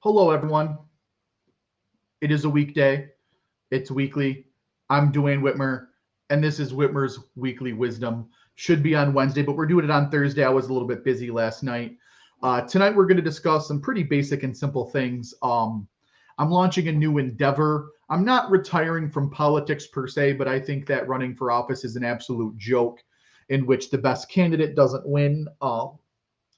Hello, everyone. It is a weekday. It's weekly. I'm Duane Whitmer, and this is Whitmer's Weekly Wisdom. Should be on Wednesday, but we're doing it on Thursday. I was a little bit busy last night. Tonight, we're going to discuss some pretty basic and simple things. I'm launching a new endeavor. I'm not retiring from politics per se, but I think that running for office is an absolute joke in which the best candidate doesn't win. I'm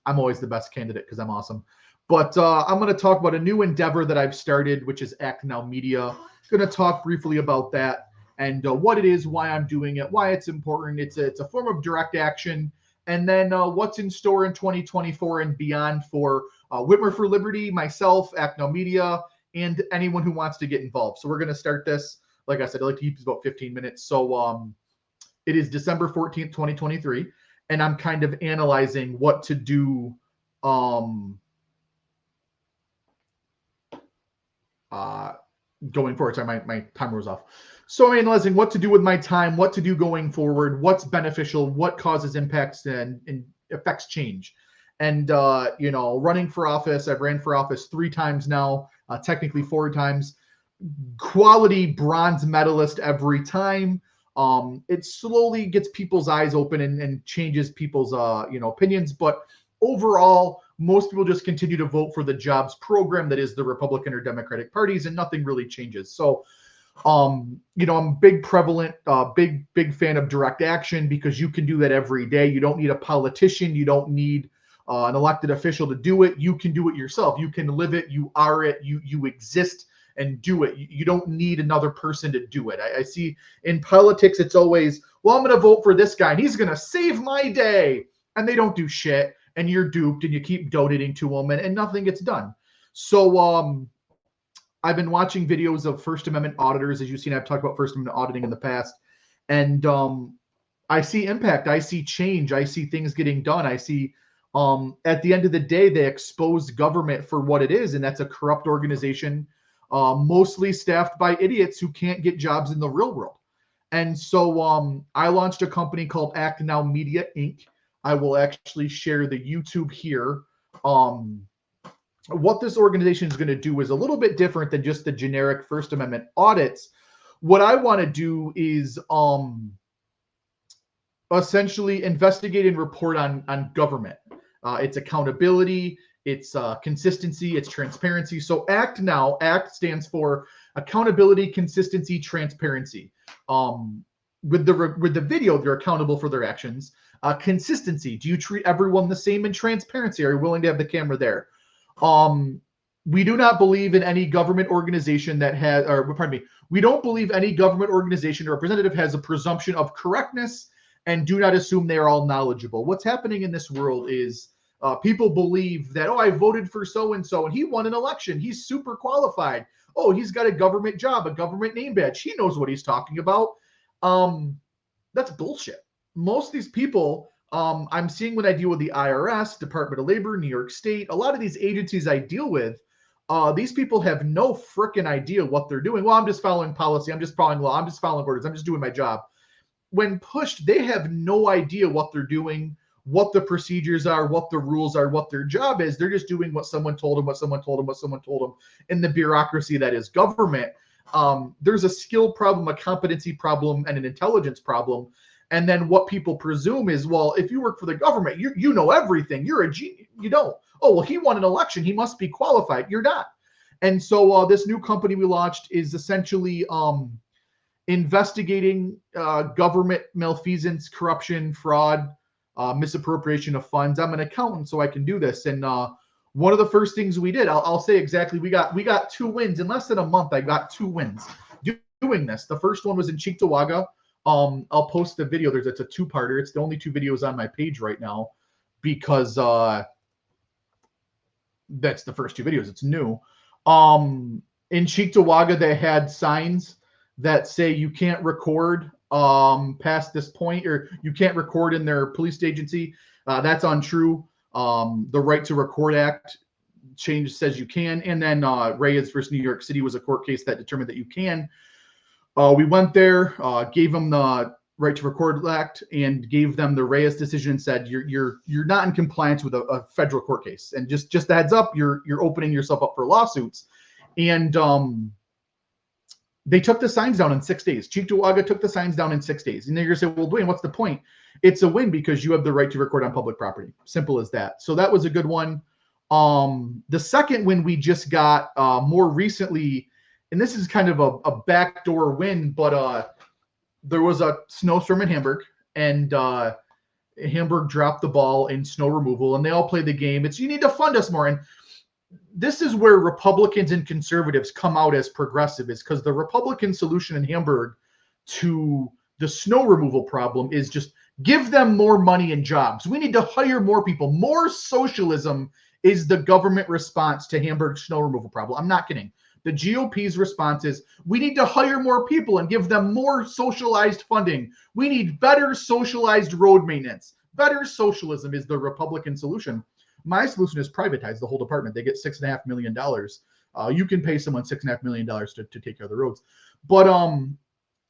always the best candidate because I'm awesome. But I'm going to talk about a new endeavor that I've started, which is Act Now Media. Going to talk briefly about that and what it is, why I'm doing it, why it's important. It's a form of direct action, and then what's in store in 2024 and beyond for Whitmer for Liberty, myself, Act Now Media, and anyone who wants to get involved. So we're going to start this. Like I said, I like to keep this about 15 minutes. So it is December 14th, 2023, and I'm kind of analyzing what to do going forward. Sorry, my timer was off. So I'm analyzing what to do with my time, what to do going forward, what's beneficial, what causes impacts and affects change. And running for office, I've ran for office 3 times now, technically 4 times. Quality bronze medalist every time. It slowly gets people's eyes open and changes people's opinions, but overall, most people just continue to vote for the jobs program that is the Republican or Democratic parties, and nothing really changes. So, I'm big fan of direct action because you can do that every day. You don't need a politician. You don't need an elected official to do it. You can do it yourself. You can live it. You are it. You exist and do it. You don't need another person to do it. I see in politics, it's always, well, I'm going to vote for this guy and he's going to save my day. And they don't do shit. And you're duped and you keep donating to them and nothing gets done. So I've been watching videos of First Amendment auditors. As you've seen, I've talked about First Amendment auditing in the past. And I see impact. I see change. I see things getting done. I see at the end of the day, they expose government for what it is. And that's a corrupt organization, mostly staffed by idiots who can't get jobs in the real world. And so I launched a company called Act Now Media, Inc. I will actually share the YouTube here. What this organization is going to do is a little bit different than just the generic First Amendment audits. What I want to do is essentially investigate and report on government. Its accountability, its consistency, its transparency. So ACT now, ACT stands for accountability, consistency, transparency. With the video, they're accountable for their actions. Consistency. Do you treat everyone the same? And transparency. Are you willing to have the camera there? We do not believe in any government organization that has, or pardon me, we don't believe any government organization or representative has a presumption of correctness and do not assume they are all knowledgeable. What's happening in this world is people believe that, oh, I voted for so-and-so and he won an election. He's super qualified. Oh, he's got a government job, a government name badge. He knows what he's talking about. That's bullshit. Most of these people, I'm seeing when I deal with the IRS, Department of Labor, New York State, a lot of these agencies I deal with, these people have no freaking idea what they're doing. Well, I'm just following policy. I'm just following law. I'm just following orders. I'm just doing my job. When pushed, they have no idea what they're doing, what the procedures are, what the rules are, what their job is. They're just doing what someone told them, what someone told them, what someone told them in the bureaucracy that is government. There's a skill problem, a competency problem, and an intelligence problem. And then what people presume is, well, if you work for the government, you know everything. You're a genius. You don't. Oh, well, he won an election. He must be qualified. You're not. And so this new company we launched is essentially investigating government malfeasance, corruption, fraud, misappropriation of funds. I'm an accountant, so I can do this. And one of the first things we did, I'll say exactly, we got 2 wins. In less than a month, I got 2 wins doing this. The first one was in Cheektowaga. I'll post the video. It's a 2-parter. It's the only 2 videos on my page right now because that's the first 2 videos. It's new. In Cheektowaga, they had signs that say you can't record past this point, or you can't record in their police agency. That's untrue. The Right to Record Act change says you can. And then Reyes versus New York City was a court case that determined that you can. We went there, gave them the right to record act and gave them the Reyes decision and said you're not in compliance with a federal court case. And just a heads up, you're opening yourself up for lawsuits. And they took the signs down in 6 days. Chief Duaga took the signs down in 6 days. And then you're going to say, well, Duane, what's the point? It's a win because you have the right to record on public property. Simple as that. So that was a good one. The second win we just got more recently, and this is kind of a backdoor win, but there was a snowstorm in Hamburg, and Hamburg dropped the ball in snow removal, and they all played the game. It's, you need to fund us more. And this is where Republicans and conservatives come out as progressive, is because the Republican solution in Hamburg to the snow removal problem is just give them more money and jobs. We need to hire more people. More socialism is the government response to Hamburg's snow removal problem. I'm not kidding. The GOP's response is we need to hire more people and give them more socialized funding. We need better socialized road maintenance. Better socialism is the Republican solution. My solution is privatize the whole department. They get $6.5 million. You can pay someone $6.5 million to take care of the roads. But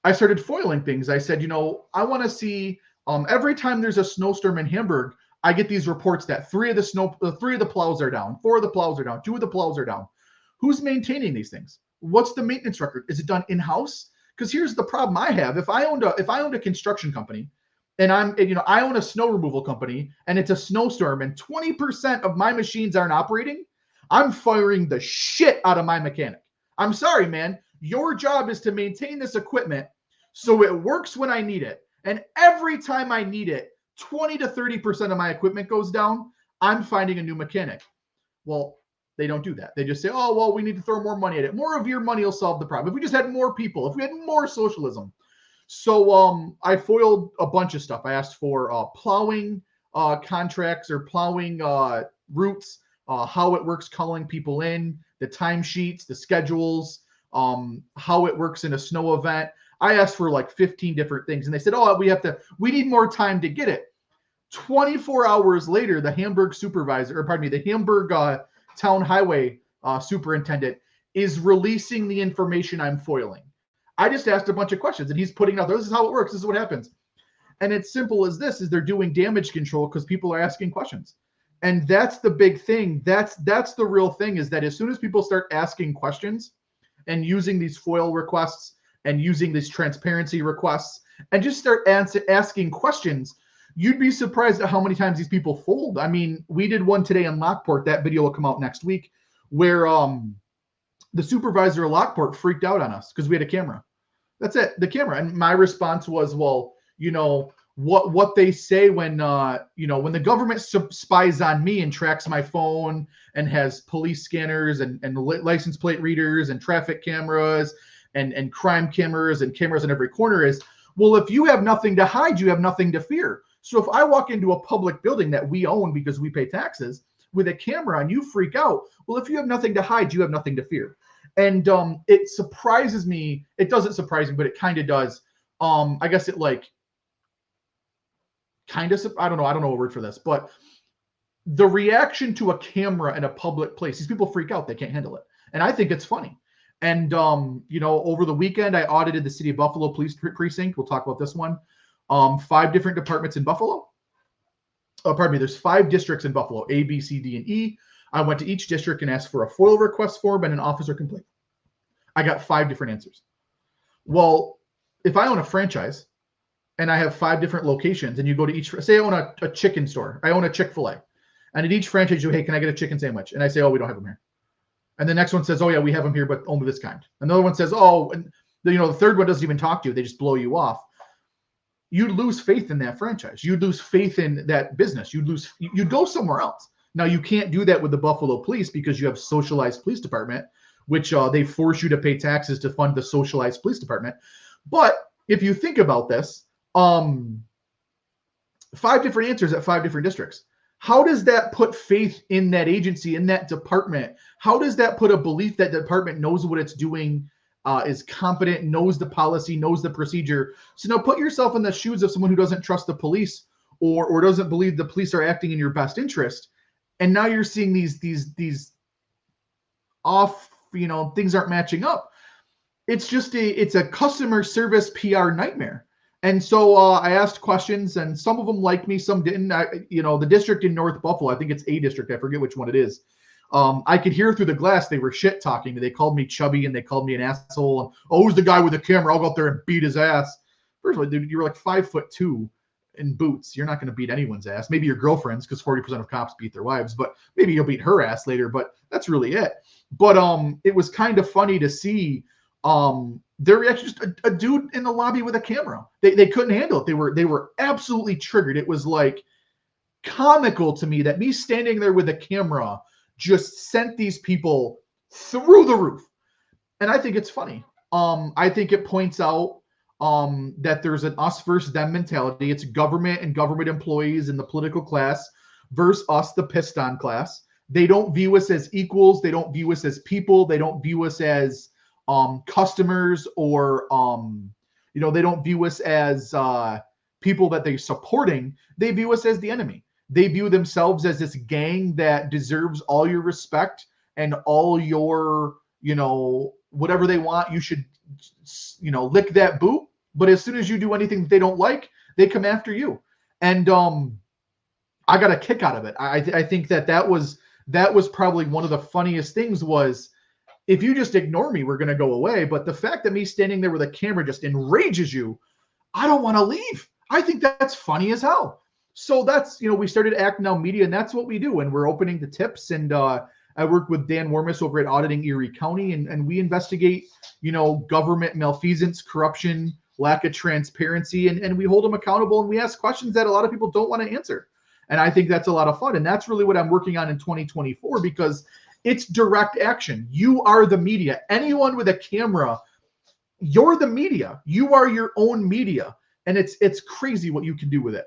I started foiling things. I said, I want to see every time there's a snowstorm in Hamburg, I get these reports that 3 of the plows are down, 4 of the plows are down, 2 of the plows are down. Who's maintaining these things? What's the maintenance record? Is it done in-house? Because here's the problem I have. If I owned a construction company, and I own a snow removal company, and it's a snowstorm, and 20% of my machines aren't operating, I'm firing the shit out of my mechanic. I'm sorry, man. Your job is to maintain this equipment so it works when I need it. And every time I need it, 20 to 30% of my equipment goes down. I'm finding a new mechanic. Well, they don't do that. They just say, oh, well, we need to throw more money at it. More of your money will solve the problem. If we just had more people, if we had more socialism. So I foiled a bunch of stuff. I asked for plowing contracts or plowing routes, how it works calling people in, the timesheets, the schedules, how it works in a snow event. I asked for like 15 different things. And they said, oh, we need more time to get it. 24 hours later, the Hamburg town highway superintendent is releasing the information I'm foiling. I just asked a bunch of questions and he's putting out, this is how it works. This is what happens. And it's simple as this, is they're doing damage control because people are asking questions. And that's the big thing. That's the real thing, is that as soon as people start asking questions and using these FOIL requests and using these transparency requests and just start asking questions, you'd be surprised at how many times these people fold. I mean, we did one today in Lockport. That video will come out next week, where the supervisor of Lockport freaked out on us because we had a camera. That's it, the camera. And my response was, well, what they say when when the government spies on me and tracks my phone and has police scanners and license plate readers and traffic cameras and crime cameras and cameras in every corner is, well, if you have nothing to hide, you have nothing to fear. So if I walk into a public building that we own because we pay taxes with a camera and you freak out, well, if you have nothing to hide, you have nothing to fear. And it surprises me. It doesn't surprise me, but it kind of does. I guess it I don't know a word for this, but the reaction to a camera in a public place, these people freak out. They can't handle it. And I think it's funny. And, over the weekend, I audited the City of Buffalo Police Precinct. We'll talk about this one. 5 different departments in Buffalo. There's 5 districts in Buffalo, A, B, C, D, and E. I went to each district and asked for a FOIL request form and an officer complaint. I got 5 different answers. Well, if I own a franchise and I have 5 different locations, and you go to each, say I own a chicken store, I own a Chick-fil-A, and at each franchise you, hey, can I get a chicken sandwich? And I say, oh, we don't have them here. And the next one says, oh yeah, we have them here, but only this kind. Another one says, oh, and the third one doesn't even talk to you. They just blow you off. You lose faith in that franchise. You lose faith in that business. You go somewhere else. Now, you can't do that with the Buffalo Police because you have socialized police department, which they force you to pay taxes to fund the socialized police department. But if you think about this, 5 different answers at 5 different districts. How does that put faith in that agency, in that department? How does that put a belief that the department knows what it's doing, is competent, knows the policy, knows the procedure? So now put yourself in the shoes of someone who doesn't trust the police or doesn't believe the police are acting in your best interest. And now you're seeing these off, things aren't matching up. It's just it's a customer service PR nightmare. And so I asked questions, and some of them liked me, some didn't. The district in North Buffalo, I think it's a district, I forget which one it is. I could hear through the glass they were shit talking. They called me chubby and they called me an asshole. And, oh, who's the guy with the camera? I'll go up there and beat his ass. First of all, dude, you're like 5'2" in boots. You're not going to beat anyone's ass. Maybe your girlfriend's, because 40% of cops beat their wives. But maybe you'll beat her ass later. But that's really it. But it was kind of funny to see their reaction. Just a dude in the lobby with a camera. They couldn't handle it. They were absolutely triggered. It was like comical to me that me standing there with a camera just sent these people through the roof. And I think it's funny. I think it points out that there's an us versus them mentality. It's government and government employees in the political class versus us, the pissed on class. They don't view us as equals. They don't view us as people. They don't view us as customers, or they don't view us as people that they're supporting. They view us as the enemy. They view themselves as this gang that deserves all your respect and all your, whatever they want. You should, lick that boot. But as soon as you do anything that they don't like, they come after you. And I got a kick out of it. I think that was probably one of the funniest things was, if you just ignore me, we're going to go away. But the fact that me standing there with a camera just enrages you, I don't want to leave. I think that's funny as hell. So that's, we started Act Now Media, and that's what we do. And we're opening the tips. And I work with Dan Warmis over at Auditing Erie County, and we investigate, government malfeasance, corruption, lack of transparency, and we hold them accountable, and we ask questions that a lot of people don't want to answer. And I think that's a lot of fun. And that's really what I'm working on in 2024, because it's direct action. You are the media. Anyone with a camera, you're the media. You are your own media. And it's crazy what you can do with it.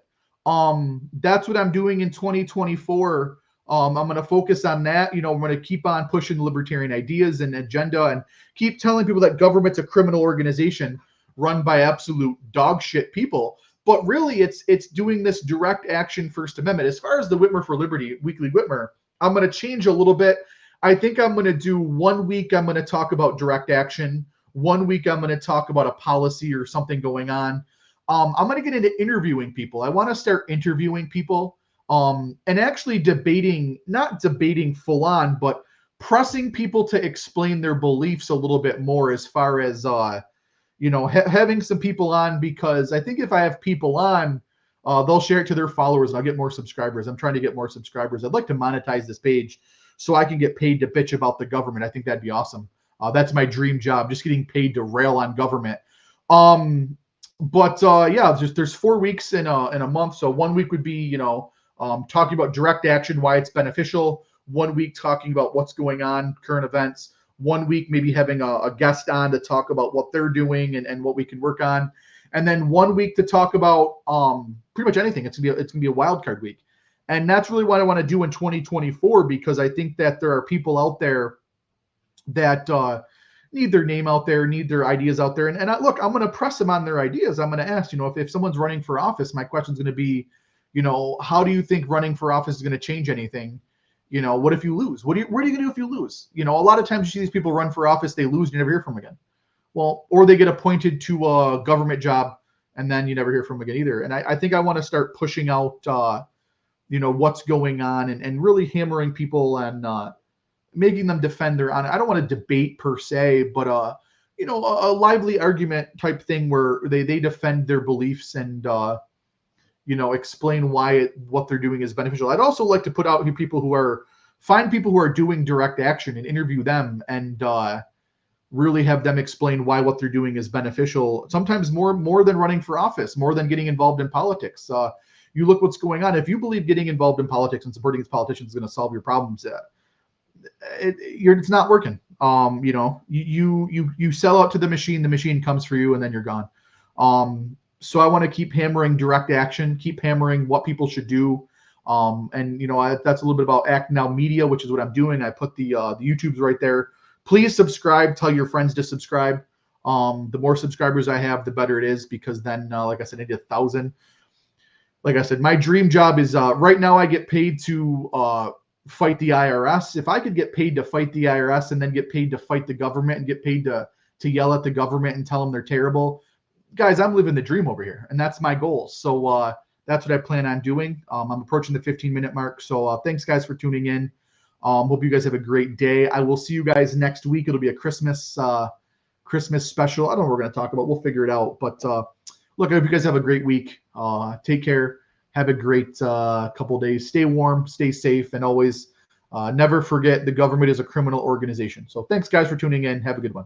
That's what I'm doing in 2024. I'm going to focus on that. I'm going to keep on pushing libertarian ideas and agenda, and keep telling people that government's a criminal organization run by absolute dog shit people. But really, it's doing this direct action First Amendment. As far as the Whitmer for Liberty, Weekly Whitmer, I'm going to change a little bit. I think I'm going to do 1 week, I'm going to talk about direct action. 1 week, I'm going to talk about a policy or something going on. I'm going to get into interviewing people. I want to start interviewing people and actually not debating full on, but pressing people to explain their beliefs a little bit more, as far as, having some people on, because I think if I have people on, they'll share it to their followers and I'll get more subscribers. I'm trying to get more subscribers. I'd like to monetize this page so I can get paid to bitch about the government. I think that'd be awesome. That's my dream job, just getting paid to rail on government. There's 4 weeks in a month. So 1 week would be, talking about direct action, why it's beneficial. 1 week talking about what's going on, current events. 1 week maybe having a guest on to talk about what they're doing and what we can work on. And then 1 week to talk about pretty much anything. It's gonna be a wild card week. And that's really what I want to do in 2024, because I think that there are people out there that need their name out there, need their ideas out there. And look, I'm going to press them on their ideas. I'm going to ask, if someone's running for office, my question is going to be, how do you think running for office is going to change anything? What if you lose? What are you going to do if you lose? A lot of times you see these people run for office, they lose, you never hear from them again. Well, or they get appointed to a government job and then you never hear from them again either. And I think I want to start pushing out, what's going on and really hammering people and making them defend their honor. I don't want to debate per se, but a lively argument type thing where they defend their beliefs and explain why what they're doing is beneficial. I'd also like to put out here find people who are doing direct action and interview them and really have them explain why what they're doing is beneficial. Sometimes more than running for office, more than getting involved in politics. You look what's going on. If you believe getting involved in politics and supporting these politicians is going to solve your problems, it's not working. You sell out to the machine comes for you, and then you're gone. So I want to keep hammering direct action, keep hammering what people should do. That's a little bit about Act Now Media, which is what I'm doing. I put the YouTubes right there. Please subscribe. Tell your friends to subscribe. The more subscribers I have, the better it is, because then, like I said, I need 1,000. Like I said, my dream job is right now I get paid to fight the IRS. If I could get paid to fight the IRS and then get paid to fight the government and get paid to yell at the government and tell them they're terrible, guys, I'm living the dream over here, and that's my goal. So that's what I plan on doing. I'm approaching the 15-minute mark. So thanks, guys, for tuning in. Hope you guys have a great day. I will see you guys next week. It'll be a Christmas special. I don't know what we're going to talk about. We'll figure it out. But look, I hope you guys have a great week. Take care. Have a great couple days. Stay warm, stay safe, and always never forget the government is a criminal organization. So thanks, guys, for tuning in. Have a good one.